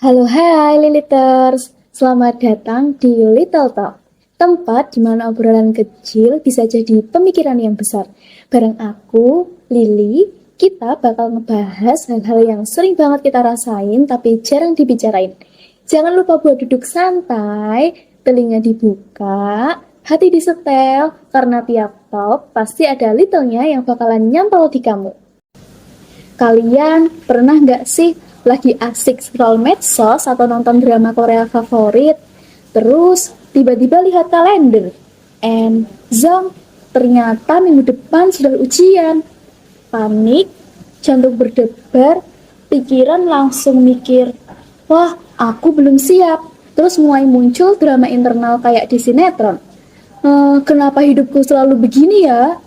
Halo hai Liliters, selamat datang di Little Talk, tempat di mana obrolan kecil bisa jadi pemikiran yang besar. Bareng aku, Lili, kita bakal ngebahas hal-hal yang sering banget kita rasain tapi jarang dibicarain. Jangan lupa buat duduk santai, telinga dibuka, hati disetel, karena tiap talk pasti ada little-nya yang bakalan nyampol di kamu. Kalian pernah nggak sih lagi asik scroll medsos atau nonton drama Korea favorit, terus tiba-tiba lihat kalender, and zong, ternyata minggu depan sudah ujian. Panik, jantung berdebar, pikiran langsung mikir, wah aku belum siap. Terus mulai muncul drama internal kayak di sinetron. Kenapa hidupku selalu begini ya?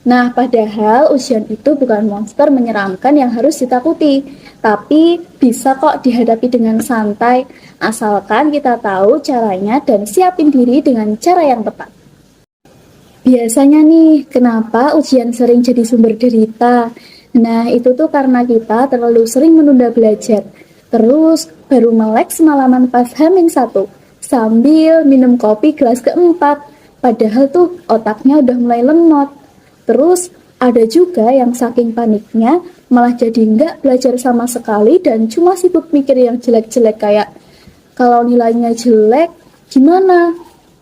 Nah, padahal ujian itu bukan monster menyeramkan yang harus ditakuti, tapi bisa kok dihadapi dengan santai, asalkan kita tahu caranya dan siapin diri dengan cara yang tepat. Biasanya nih, kenapa ujian sering jadi sumber derita? Nah, itu tuh karena kita terlalu sering menunda belajar, terus baru melek semalaman pas H-1, sambil minum kopi gelas keempat, padahal tuh otaknya udah mulai lemot. Terus ada juga yang saking paniknya malah jadi nggak belajar sama sekali dan cuma sibuk mikir yang jelek-jelek kayak kalau nilainya jelek gimana?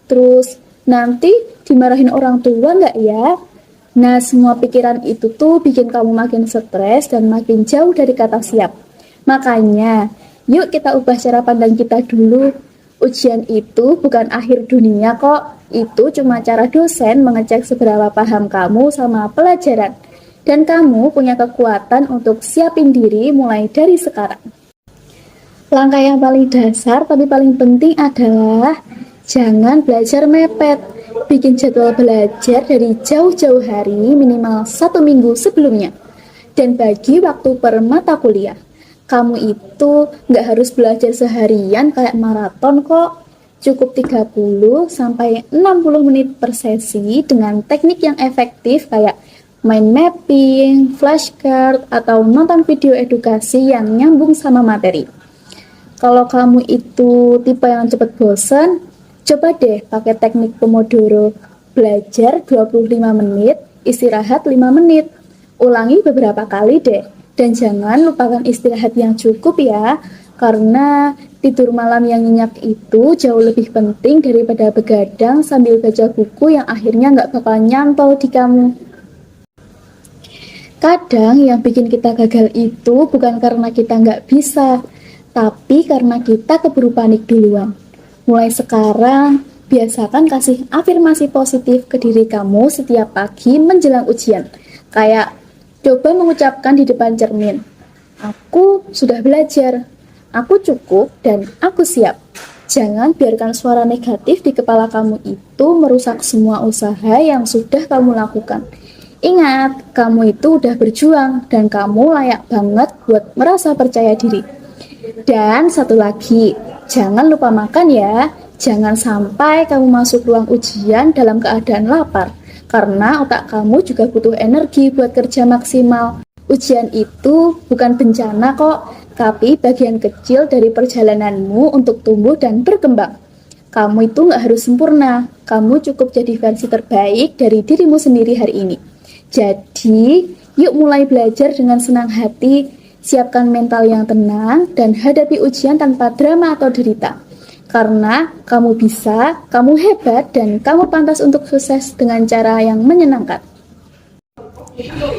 Terus nanti dimarahin orang tua nggak ya? Nah, semua pikiran itu tuh bikin kamu makin stres dan makin jauh dari kata siap. Makanya, yuk kita ubah cara pandang kita dulu. Ujian itu bukan akhir dunia kok. Itu cuma cara dosen mengecek seberapa paham kamu sama pelajaran. Dan kamu punya kekuatan untuk siapin diri mulai dari sekarang. Langkah yang paling dasar tapi paling penting adalah jangan belajar mepet. Bikin jadwal belajar dari jauh-jauh hari minimal 1 minggu sebelumnya. Dan bagi waktu per mata kuliah. Kamu itu nggak harus belajar seharian kayak maraton kok. Cukup 30 sampai 60 menit per sesi dengan teknik yang efektif kayak mind mapping, flashcard, atau nonton video edukasi yang nyambung sama materi. Kalau kamu itu tipe yang cepat bosan, coba deh pakai teknik Pomodoro. Belajar 25 menit, istirahat 5 menit. Ulangi beberapa kali deh. Dan jangan lupakan istirahat yang cukup ya, karena tidur malam yang nyenyak itu jauh lebih penting daripada begadang sambil baca buku yang akhirnya nggak bakal nyantol di kamu. Kadang yang bikin kita gagal itu bukan karena kita nggak bisa, tapi karena kita keburu panik duluan. Mulai sekarang, biasakan kasih afirmasi positif ke diri kamu setiap pagi menjelang ujian. Kayak coba mengucapkan di depan cermin, aku sudah belajar, aku cukup, dan aku siap. Jangan biarkan suara negatif di kepala kamu itu merusak semua usaha yang sudah kamu lakukan. Ingat, kamu itu udah berjuang, dan kamu layak banget buat merasa percaya diri. Dan satu lagi, jangan lupa makan ya. Jangan sampai kamu masuk ruang ujian dalam keadaan lapar, karena otak kamu juga butuh energi buat kerja maksimal. Ujian itu bukan bencana kok, tapi bagian kecil dari perjalananmu untuk tumbuh dan berkembang. Kamu itu nggak harus sempurna, kamu cukup jadi versi terbaik dari dirimu sendiri hari ini. Jadi, yuk mulai belajar dengan senang hati, siapkan mental yang tenang, dan hadapi ujian tanpa drama atau derita. Karena kamu bisa, kamu hebat, dan kamu pantas untuk sukses dengan cara yang menyenangkan.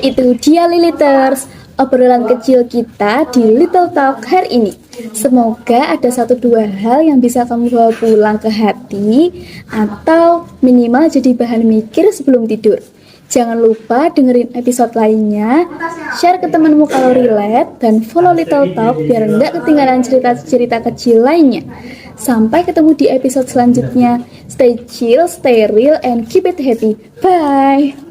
Itu dia Liliters, obrolan kecil kita di Little Talk hari ini. Semoga ada 1-2 hal yang bisa kamu bawa pulang ke hati, atau minimal jadi bahan mikir sebelum tidur. Jangan lupa dengerin episode lainnya, share ke temanmu kalau relate, dan follow Little Talk biar nggak ketinggalan cerita-cerita kecil lainnya. Sampai ketemu di episode selanjutnya. Stay chill, stay real, and keep it happy. Bye!